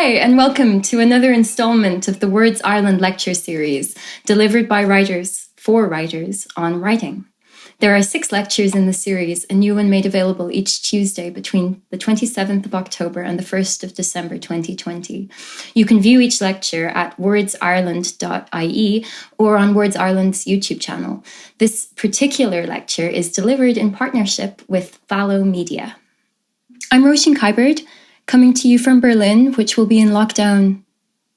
Hi, and welcome to another installment of the Words Ireland lecture series, delivered by writers for writers on writing. There are 6 lectures in the series, a new one made available each Tuesday between the 27th of October and the 1st of December 2020. You can view each lecture at wordsireland.ie or on Words Ireland's YouTube channel. This particular lecture is delivered in partnership with Fallow Media. I'm Roisin Kiberd, coming to you from Berlin, which will be in lockdown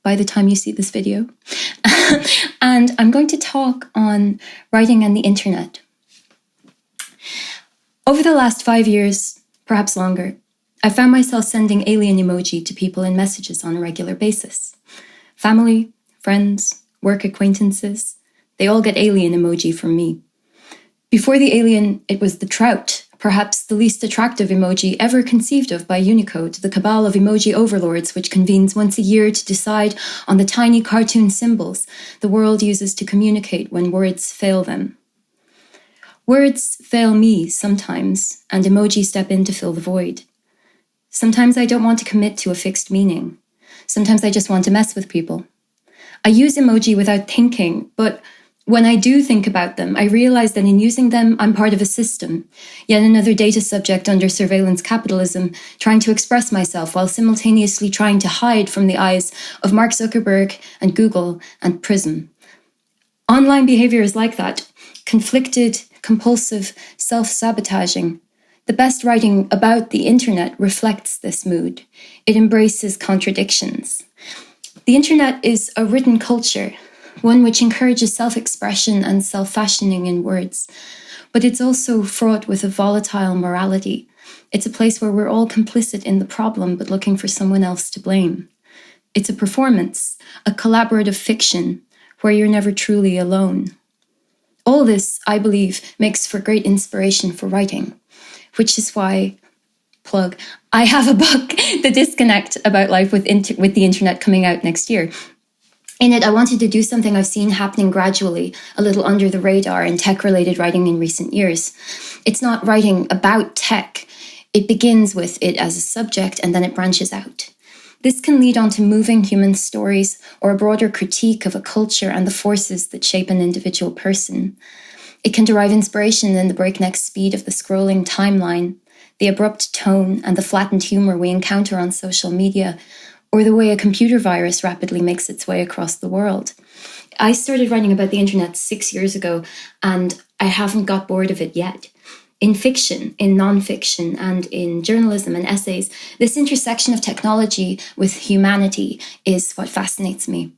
by the time you see this video. And I'm going to talk on writing and the internet. Over the last 5 years, perhaps longer, I found myself sending alien emoji to people in messages on a regular basis. Family, friends, work acquaintances, they all get alien emoji from me. Before the alien, it was the trout, perhaps the least attractive emoji ever conceived of by Unicode, the cabal of emoji overlords which convenes once a year to decide on the tiny cartoon symbols the world uses to communicate when words fail them. Words fail me sometimes, and emoji step in to fill the void. Sometimes I don't want to commit to a fixed meaning. Sometimes I just want to mess with people. I use emoji without thinking, but when I do think about them, I realize that in using them, I'm part of a system, yet another data subject under surveillance capitalism, trying to express myself while simultaneously trying to hide from the eyes of Mark Zuckerberg and Google and Prism. Online behavior is like that, conflicted, compulsive, self-sabotaging. The best writing about the internet reflects this mood. It embraces contradictions. The internet is a written culture, one which encourages self-expression and self-fashioning in words. But it's also fraught with a volatile morality. It's a place where we're all complicit in the problem, but looking for someone else to blame. It's a performance, a collaborative fiction, where you're never truly alone. All this, I believe, makes for great inspiration for writing, which is why, I have a book, The Disconnect, about life with the internet coming out next year. In it, I wanted to do something I've seen happening gradually, a little under the radar in tech-related writing in recent years. It's not writing about tech. It begins with it as a subject and then it branches out. This can lead on to moving human stories or a broader critique of a culture and the forces that shape an individual person. It can derive inspiration in the breakneck speed of the scrolling timeline, the abrupt tone and the flattened humor we encounter on social media, or the way a computer virus rapidly makes its way across the world. I started writing about the internet 6 years ago, and I haven't got bored of it yet. In fiction, in non-fiction, and in journalism and essays, this intersection of technology with humanity is what fascinates me.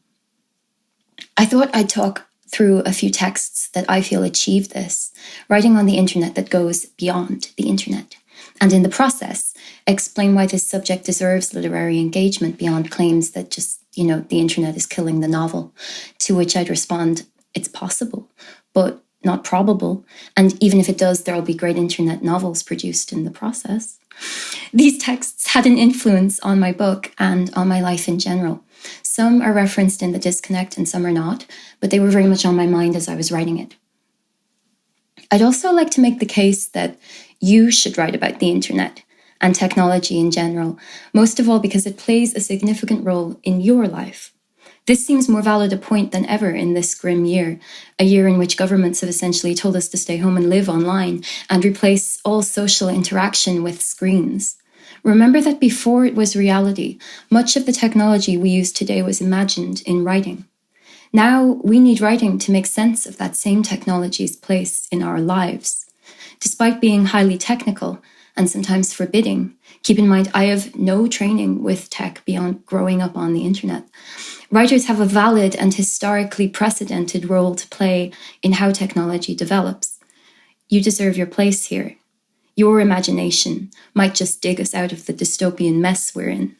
I thought I'd talk through a few texts that I feel achieve this, writing on the internet that goes beyond the internet. And in the process, explain why this subject deserves literary engagement beyond claims that the internet is killing the novel. To which I'd respond, it's possible, but not probable. And even if it does, there'll be great internet novels produced in the process. These texts had an influence on my book and on my life in general. Some are referenced in The Disconnect and some are not, but they were very much on my mind as I was writing it. I'd also like to make the case that you should write about the internet and technology in general, most of all because it plays a significant role in your life. This seems more valid a point than ever in this grim year, a year in which governments have essentially told us to stay home and live online and replace all social interaction with screens. Remember that before it was reality, much of the technology we use today was imagined in writing. Now we need writing to make sense of that same technology's place in our lives. Despite being highly technical and sometimes forbidding, keep in mind I have no training with tech beyond growing up on the internet. Writers have a valid and historically precedented role to play in how technology develops. You deserve your place here. Your imagination might just dig us out of the dystopian mess we're in.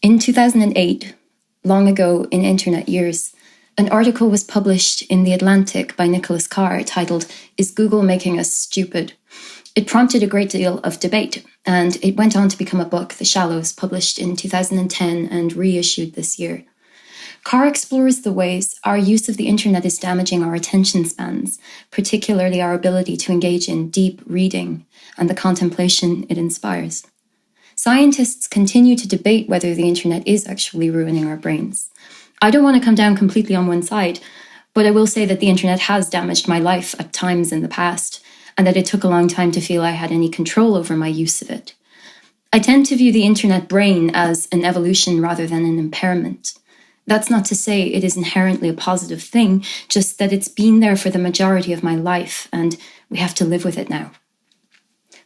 In 2008, long ago in internet years, an article was published in The Atlantic by Nicholas Carr titled, "Is Google Making Us Stupid?" It prompted a great deal of debate, and it went on to become a book, The Shallows, published in 2010 and reissued this year. Carr explores the ways our use of the internet is damaging our attention spans, particularly our ability to engage in deep reading and the contemplation it inspires. Scientists continue to debate whether the internet is actually ruining our brains. I don't want to come down completely on one side, but I will say that the internet has damaged my life at times in the past, and that it took a long time to feel I had any control over my use of it. I tend to view the internet brain as an evolution rather than an impairment. That's not to say it is inherently a positive thing, just that it's been there for the majority of my life, and we have to live with it now.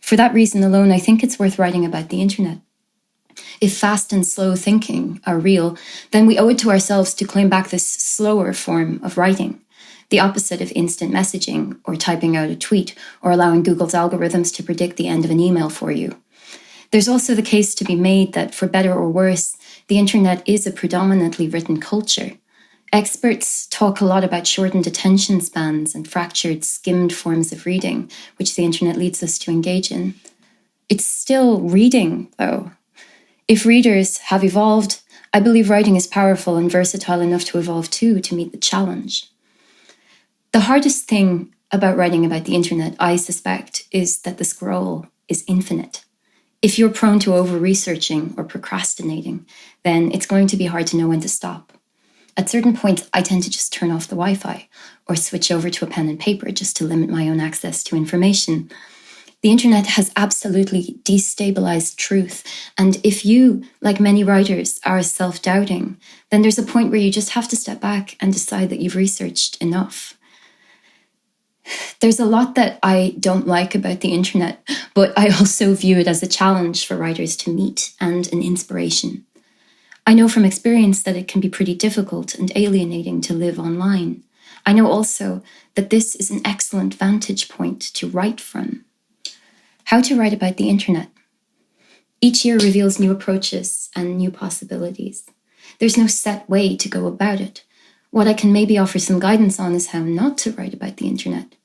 For that reason alone, I think it's worth writing about the internet. If fast and slow thinking are real, then we owe it to ourselves to claim back this slower form of writing, the opposite of instant messaging or typing out a tweet or allowing Google's algorithms to predict the end of an email for you. There's also the case to be made that, for better or worse, the internet is a predominantly written culture. Experts talk a lot about shortened attention spans and fractured, skimmed forms of reading, which the internet leads us to engage in. It's still reading, though. If readers have evolved, I believe writing is powerful and versatile enough to evolve too, to meet the challenge. The hardest thing about writing about the internet, I suspect, is that the scroll is infinite. If you're prone to over-researching or procrastinating, then it's going to be hard to know when to stop. At certain points, I tend to just turn off the Wi-Fi or switch over to a pen and paper just to limit my own access to information. The internet has absolutely destabilized truth, and if you, like many writers, are self-doubting, then there's a point where you just have to step back and decide that you've researched enough. There's a lot that I don't like about the internet, but I also view it as a challenge for writers to meet and an inspiration. I know from experience that it can be pretty difficult and alienating to live online. I know also that this is an excellent vantage point to write from. How to write about the internet. Each year reveals new approaches and new possibilities. There's no set way to go about it. What I can maybe offer some guidance on is how not to write about the internet.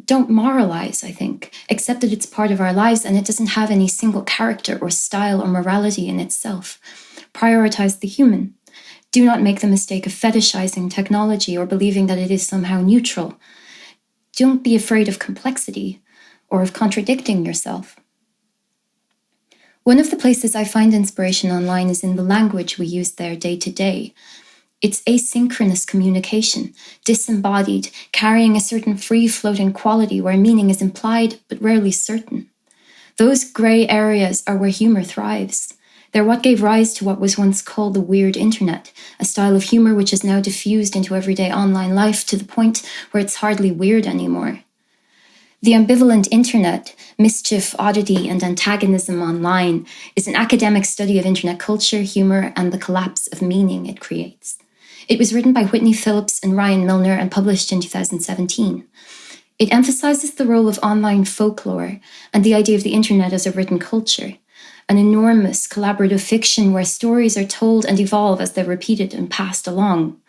Don't moralize, I think. Accept that it's part of our lives and it doesn't have any single character or style or morality in itself. Prioritize the human. Do not make the mistake of fetishizing technology or believing that it is somehow neutral. Don't be afraid of complexity or of contradicting yourself. One of the places I find inspiration online is in the language we use there day to day. It's asynchronous communication, disembodied, carrying a certain free-floating quality where meaning is implied but rarely certain. Those grey areas are where humour thrives. They're what gave rise to what was once called the weird internet, a style of humour which is now diffused into everyday online life to the point where it's hardly weird anymore. The ambivalent internet, mischief, oddity, and antagonism online is an academic study of internet culture, humour, and the collapse of meaning it creates. It was written by Whitney Phillips and Ryan Milner and published in 2017. It emphasizes the role of online folklore and the idea of the internet as a written culture, an enormous collaborative fiction where stories are told and evolve as they're repeated and passed along.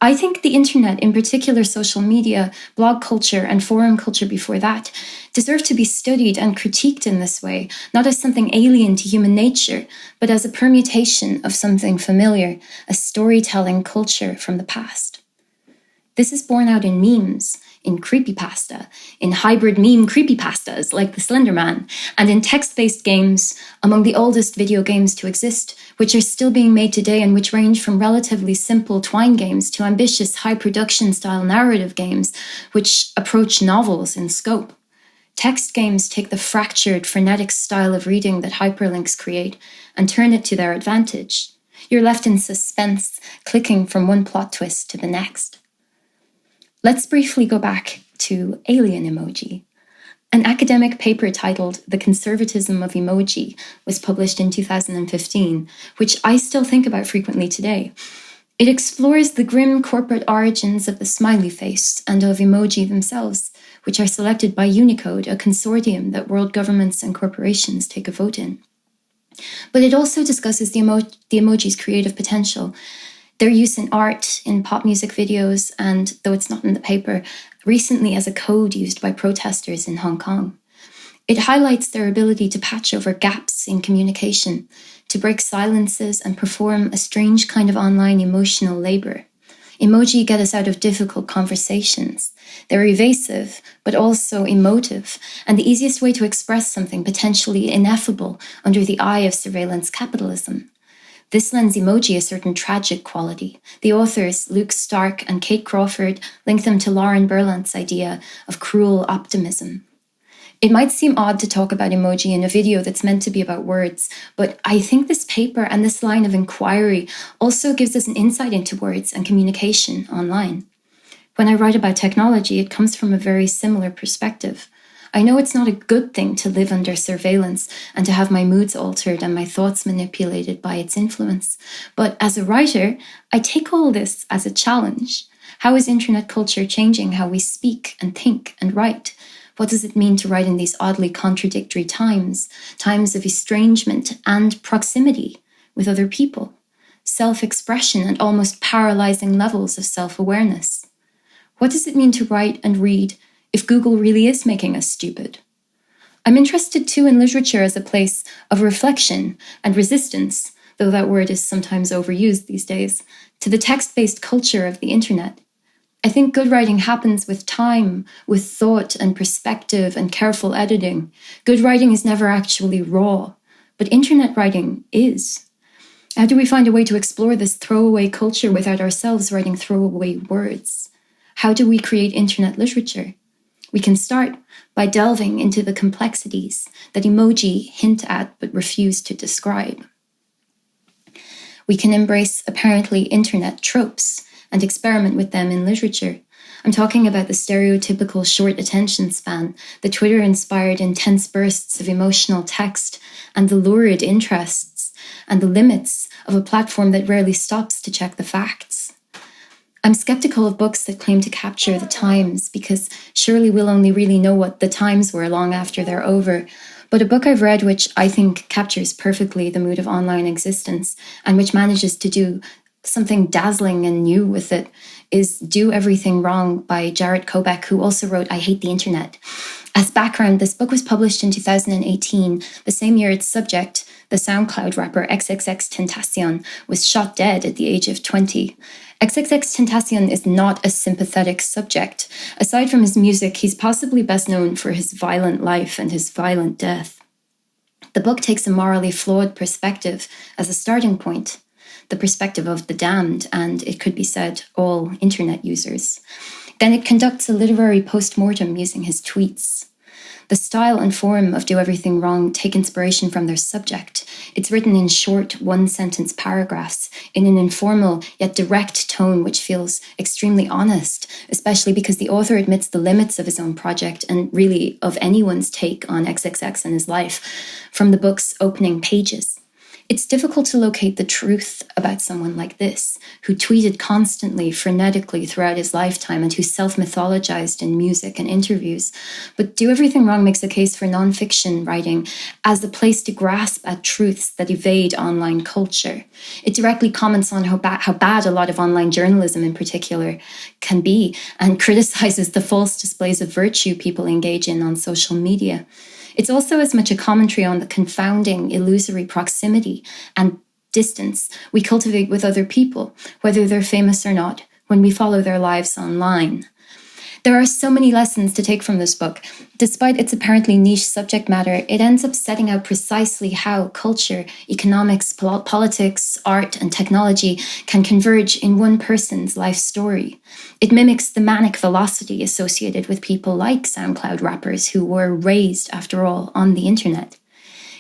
I think the internet, in particular social media, blog culture, and forum culture before that, deserve to be studied and critiqued in this way, not as something alien to human nature, but as a permutation of something familiar, a storytelling culture from the past. This is borne out in memes, in creepypasta, in hybrid meme creepypastas like the Slender Man, and in text-based games, among the oldest video games to exist, which are still being made today and which range from relatively simple twine games to ambitious high-production style narrative games, which approach novels in scope. Text games take the fractured, frenetic style of reading that hyperlinks create and turn it to their advantage. You're left in suspense, clicking from one plot twist to the next. Let's briefly go back to alien emoji. An academic paper titled The Conservatism of Emoji was published in 2015, which I still think about frequently today. It explores the grim corporate origins of the smiley face and of emoji themselves, which are selected by Unicode, a consortium that world governments and corporations take a vote in. But it also discusses the emoji's creative potential, their use in art, in pop music videos, and, though it's not in the paper, recently as a code used by protesters in Hong Kong. It highlights their ability to patch over gaps in communication, to break silences and perform a strange kind of online emotional labor. Emoji get us out of difficult conversations. They're evasive, but also emotive, and the easiest way to express something potentially ineffable under the eye of surveillance capitalism. This lends emoji a certain tragic quality. The authors, Luke Stark and Kate Crawford, link them to Lauren Berlant's idea of cruel optimism. It might seem odd to talk about emoji in a video that's meant to be about words, but I think this paper and this line of inquiry also gives us an insight into words and communication online. When I write about technology, it comes from a very similar perspective. I know it's not a good thing to live under surveillance and to have my moods altered and my thoughts manipulated by its influence. But as a writer, I take all this as a challenge. How is internet culture changing how we speak and think and write? What does it mean to write in these oddly contradictory times of estrangement and proximity with other people, self-expression and almost paralyzing levels of self-awareness? What does it mean to write and read if Google really is making us stupid? I'm interested too in literature as a place of reflection and resistance, though that word is sometimes overused these days, to the text-based culture of the internet. I think good writing happens with time, with thought and perspective and careful editing. Good writing is never actually raw, but internet writing is. How do we find a way to explore this throwaway culture without ourselves writing throwaway words? How do we create internet literature? We can start by delving into the complexities that emoji hint at but refuse to describe. We can embrace apparently internet tropes and experiment with them in literature. I'm talking about the stereotypical short attention span, the Twitter-inspired intense bursts of emotional text, and the lurid interests, and the limits of a platform that rarely stops to check the facts. I'm skeptical of books that claim to capture the times, because surely we'll only really know what the times were long after they're over. But a book I've read which I think captures perfectly the mood of online existence, and which manages to do something dazzling and new with it, is Do Everything Wrong by Jarrett Kobek, who also wrote I Hate the Internet. As background, this book was published in 2018, the same year its subject, the SoundCloud rapper XXXTentacion, was shot dead at the age of 20. XXXTentacion is not a sympathetic subject. Aside from his music, he's possibly best known for his violent life and his violent death. The book takes a morally flawed perspective as a starting point, the perspective of the damned, and it could be said, all internet users. Then it conducts a literary post-mortem using his tweets. The style and form of Do Everything Wrong take inspiration from their subject. It's written in short, one-sentence paragraphs, in an informal yet direct tone which feels extremely honest, especially because the author admits the limits of his own project and really of anyone's take on XXX and his life from the book's opening pages. It's difficult to locate the truth about someone like this, who tweeted constantly, frenetically throughout his lifetime and who self-mythologized in music and interviews. But Do Everything Wrong makes a case for nonfiction writing as the place to grasp at truths that evade online culture. It directly comments on how bad a lot of online journalism in particular can be, and criticizes the false displays of virtue people engage in on social media. It's also as much a commentary on the confounding, illusory proximity and distance we cultivate with other people, whether they're famous or not, when we follow their lives online. There are so many lessons to take from this book. Despite its apparently niche subject matter, it ends up setting out precisely how culture, economics, politics, art, and technology can converge in one person's life story. It mimics the manic velocity associated with people like SoundCloud rappers who were raised, after all, on the internet.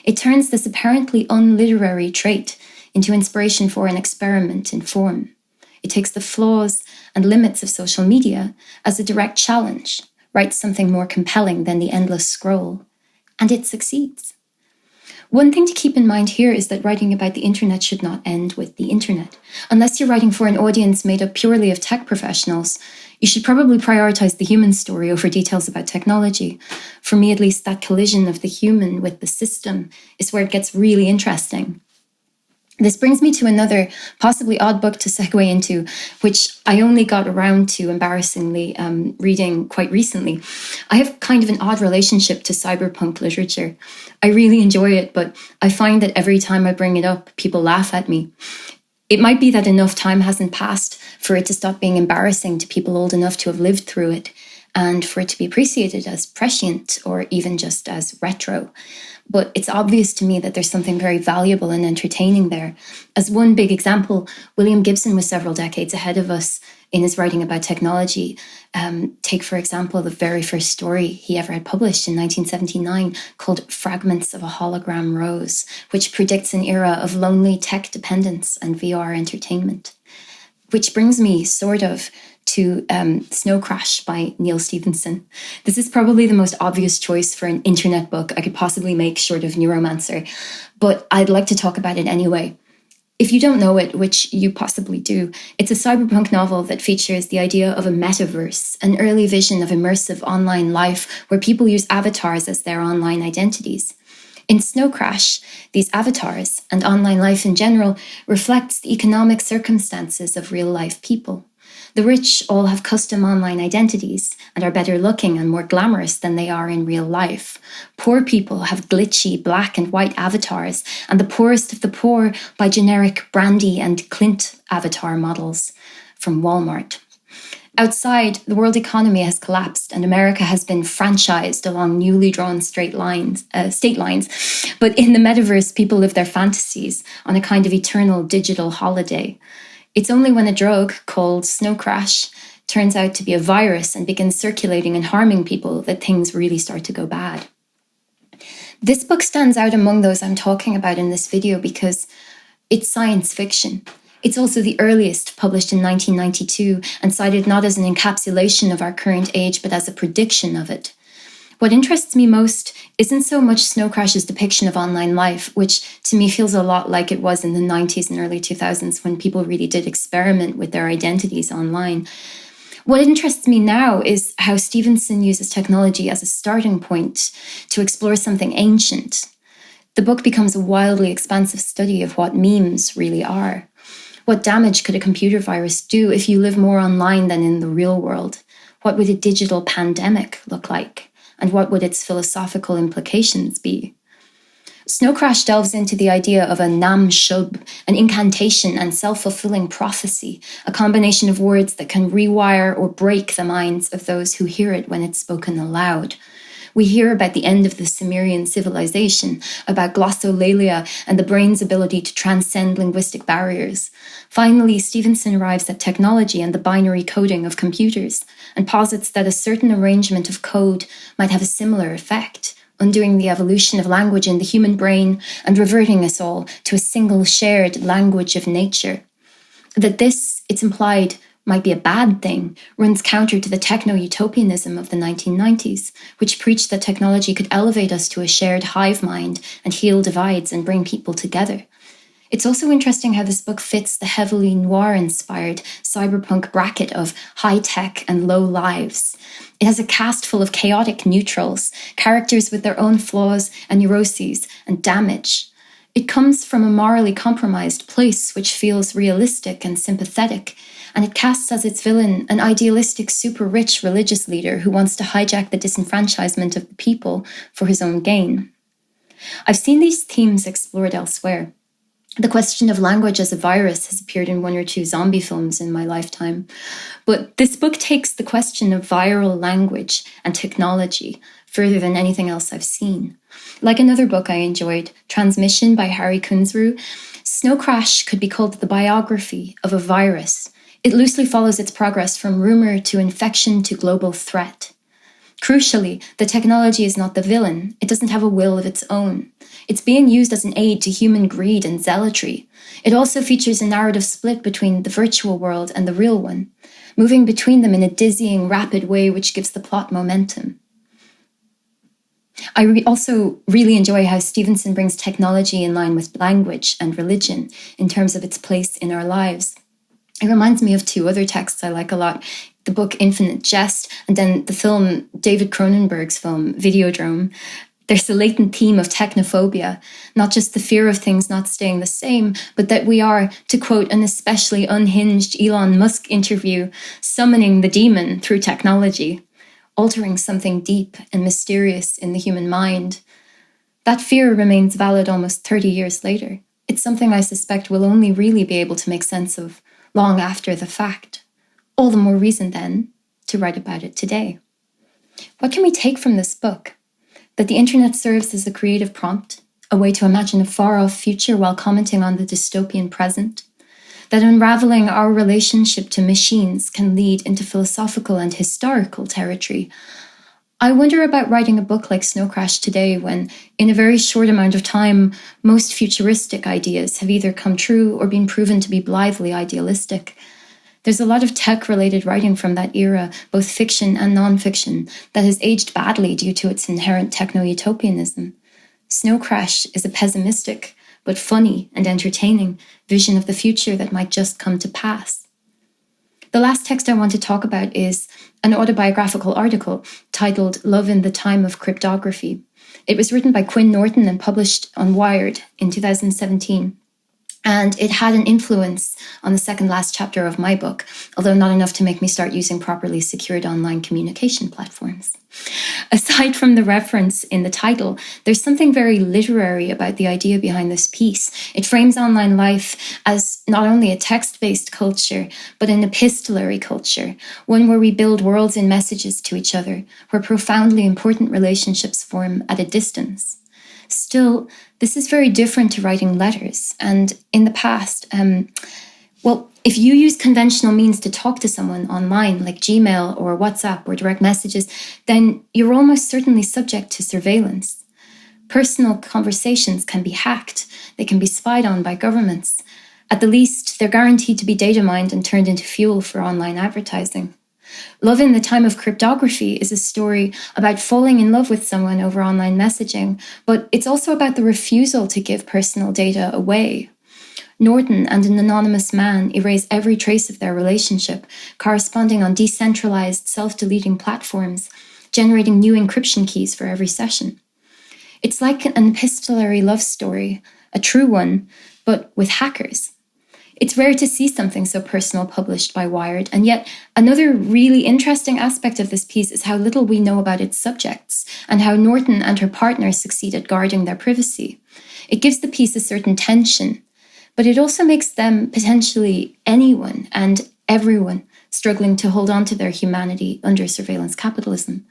It turns this apparently unliterary trait into inspiration for an experiment in form. It takes the flaws and limits of social media as a direct challenge, writes something more compelling than the endless scroll, and it succeeds. One thing to keep in mind here is that writing about the internet should not end with the internet. Unless you're writing for an audience made up purely of tech professionals, you should probably prioritize the human story over details about technology. For me, at least, that collision of the human with the system is where it gets really interesting. This brings me to another possibly odd book to segue into, which I only got around to, embarrassingly, reading quite recently. I have kind of an odd relationship to cyberpunk literature. I really enjoy it, but I find that every time I bring it up, people laugh at me. It might be that enough time hasn't passed for it to stop being embarrassing to people old enough to have lived through it, and for it to be appreciated as prescient or even just as retro. But it's obvious to me that there's something very valuable and entertaining there. As one big example, William Gibson was several decades ahead of us in his writing about technology. Take, for example, the very first story he ever had published in 1979 called Fragments of a Hologram Rose, which predicts an era of lonely tech dependence and VR entertainment. Which brings me, sort of, to Snowcrash by Neil Stephenson. This is probably the most obvious choice for an internet book I could possibly make short of Neuromancer, but I'd like to talk about it anyway. If you don't know it, which you possibly do, it's a cyberpunk novel that features the idea of a metaverse, an early vision of immersive online life where people use avatars as their online identities. In Snowcrash, these avatars, and online life in general, reflects the economic circumstances of real-life people. The rich all have custom online identities and are better looking and more glamorous than they are in real life. Poor people have glitchy black and white avatars, and the poorest of the poor buy generic Brandy and Clint avatar models from Walmart. Outside, the world economy has collapsed and America has been franchised along newly drawn state lines. But in the metaverse, people live their fantasies on a kind of eternal digital holiday. It's only when a drug called Snowcrash turns out to be a virus and begins circulating and harming people that things really start to go bad. This book stands out among those I'm talking about in this video because it's science fiction. It's also the earliest, published in 1992, and cited not as an encapsulation of our current age, but as a prediction of it. What interests me most isn't so much Snowcrash's depiction of online life, which to me feels a lot like it was in the 90s and early 2000s when people really did experiment with their identities online. What interests me now is how Stevenson uses technology as a starting point to explore something ancient. The book becomes a wildly expansive study of what memes really are. What damage could a computer virus do if you live more online than in the real world? What would a digital pandemic look like? And what would its philosophical implications be? Snowcrash delves into the idea of a nam shub, an incantation and self-fulfilling prophecy, a combination of words that can rewire or break the minds of those who hear it when it's spoken aloud. We hear about the end of the Sumerian civilization, about glossolalia and the brain's ability to transcend linguistic barriers. Finally, Stevenson arrives at technology and the binary coding of computers, and posits that a certain arrangement of code might have a similar effect, undoing the evolution of language in the human brain and reverting us all to a single shared language of nature. That this, it's implied, might be a bad thing, runs counter to the techno-utopianism of the 1990s, which preached that technology could elevate us to a shared hive mind and heal divides and bring people together. It's also interesting how this book fits the heavily noir-inspired cyberpunk bracket of high-tech and low lives. It has a cast full of chaotic neutrals, characters with their own flaws and neuroses and damage. It comes from a morally compromised place which feels realistic and sympathetic, and it casts as its villain an idealistic, super-rich religious leader who wants to hijack the disenfranchisement of the people for his own gain. I've seen these themes explored elsewhere. The question of language as a virus has appeared in one or two zombie films in my lifetime, but this book takes the question of viral language and technology further than anything else I've seen. Like another book I enjoyed, Transmission by Harry Kunzru, Snowcrash could be called the biography of a virus. It loosely follows its progress from rumor to infection to global threat. Crucially, the technology is not the villain. It doesn't have a will of its own. It's being used as an aid to human greed and zealotry. It also features a narrative split between the virtual world and the real one, moving between them in a dizzying, rapid way which gives the plot momentum. I also really enjoy how Stevenson brings technology in line with language and religion in terms of its place in our lives. It reminds me of two other texts I like a lot, the book Infinite Jest, and then the film, David Cronenberg's film, Videodrome. There's a latent theme of technophobia, not just the fear of things not staying the same, but that we are, to quote an especially unhinged Elon Musk interview, summoning the demon through technology, altering something deep and mysterious in the human mind. That fear remains valid almost 30 years later. It it's something I suspect we'll only really be able to make sense of long after the fact. All the more reason, then, to write about it today. What can we take from this book? That the internet serves as a creative prompt, a way to imagine a far-off future while commenting on the dystopian present. That unraveling our relationship to machines can lead into philosophical and historical territory. I wonder about writing a book like Snowcrash today when, in a very short amount of time, most futuristic ideas have either come true or been proven to be blithely idealistic. There's a lot of tech-related writing from that era, both fiction and non-fiction, that has aged badly due to its inherent techno-utopianism. Snowcrash is a pessimistic, but funny and entertaining vision of the future that might just come to pass. The last text I want to talk about is an autobiographical article titled Love in the Time of Cryptography. It was written by Quinn Norton and published on Wired in 2017. And it had an influence on the second last chapter of my book, although not enough to make me start using properly secured online communication platforms. Aside from the reference in the title, there's something very literary about the idea behind this piece. It frames online life as not only a text-based culture, but an epistolary culture, one where we build worlds in messages to each other, where profoundly important relationships form at a distance. Still, this is very different to writing letters. And in the past, if you use conventional means to talk to someone online, like Gmail or WhatsApp or direct messages, then you're almost certainly subject to surveillance. Personal conversations can be hacked. They can be spied on by governments. At the least, they're guaranteed to be data mined and turned into fuel for online advertising. Love in the Time of Cryptography is a story about falling in love with someone over online messaging, but it's also about the refusal to give personal data away. Norton and an anonymous man erase every trace of their relationship, corresponding on decentralized, self-deleting platforms, generating new encryption keys for every session. It's like an epistolary love story, a true one, but with hackers. It's rare to see something so personal published by Wired, and yet another really interesting aspect of this piece is how little we know about its subjects, and how Norton and her partner succeed at guarding their privacy. It gives the piece a certain tension, but it also makes them potentially anyone and everyone struggling to hold on to their humanity under surveillance capitalism.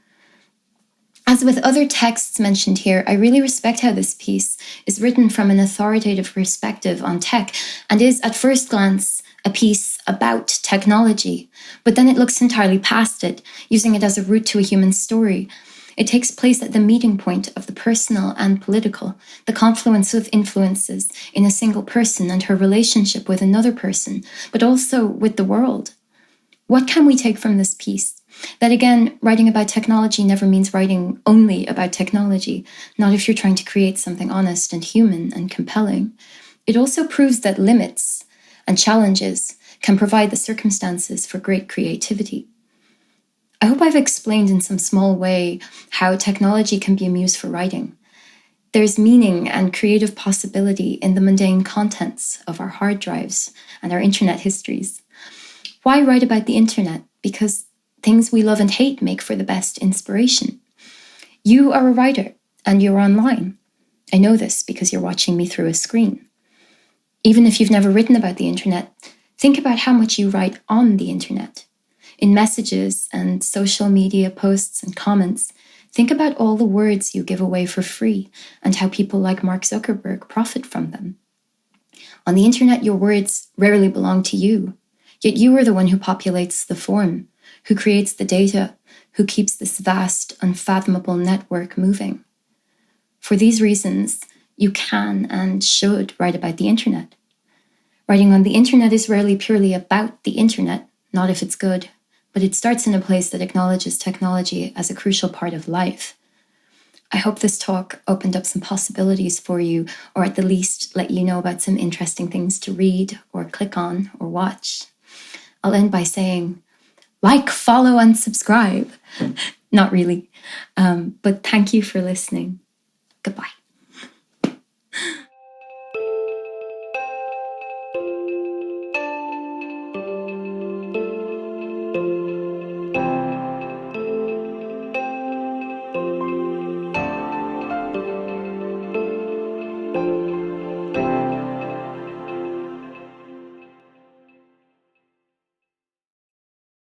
As with other texts mentioned here, I really respect how this piece is written from an authoritative perspective on tech and is, at first glance, a piece about technology, but then it looks entirely past it, using it as a route to a human story. It takes place at the meeting point of the personal and political, the confluence of influences in a single person and her relationship with another person, but also with the world. What can we take from this piece? That again, writing about technology never means writing only about technology, not if you're trying to create something honest and human and compelling. It also proves that limits and challenges can provide the circumstances for great creativity. I hope I've explained in some small way how technology can be a muse for writing. There's meaning and creative possibility in the mundane contents of our hard drives and our internet histories. Why write about the internet? Because things we love and hate make for the best inspiration. You are a writer, and you're online. I know this because you're watching me through a screen. Even if you've never written about the internet, think about how much you write on the internet. In messages and social media posts and comments, think about all the words you give away for free and how people like Mark Zuckerberg profit from them. On the internet, your words rarely belong to you, yet you are the one who populates the form, who creates the data, who keeps this vast, unfathomable network moving. For these reasons, you can and should write about the internet. Writing on the internet is rarely purely about the internet, not if it's good, but it starts in a place that acknowledges technology as a crucial part of life. I hope this talk opened up some possibilities for you, or at the least let you know about some interesting things to read or click on or watch. I'll end by saying, like, follow, and subscribe. Not really, but thank you for listening. Goodbye.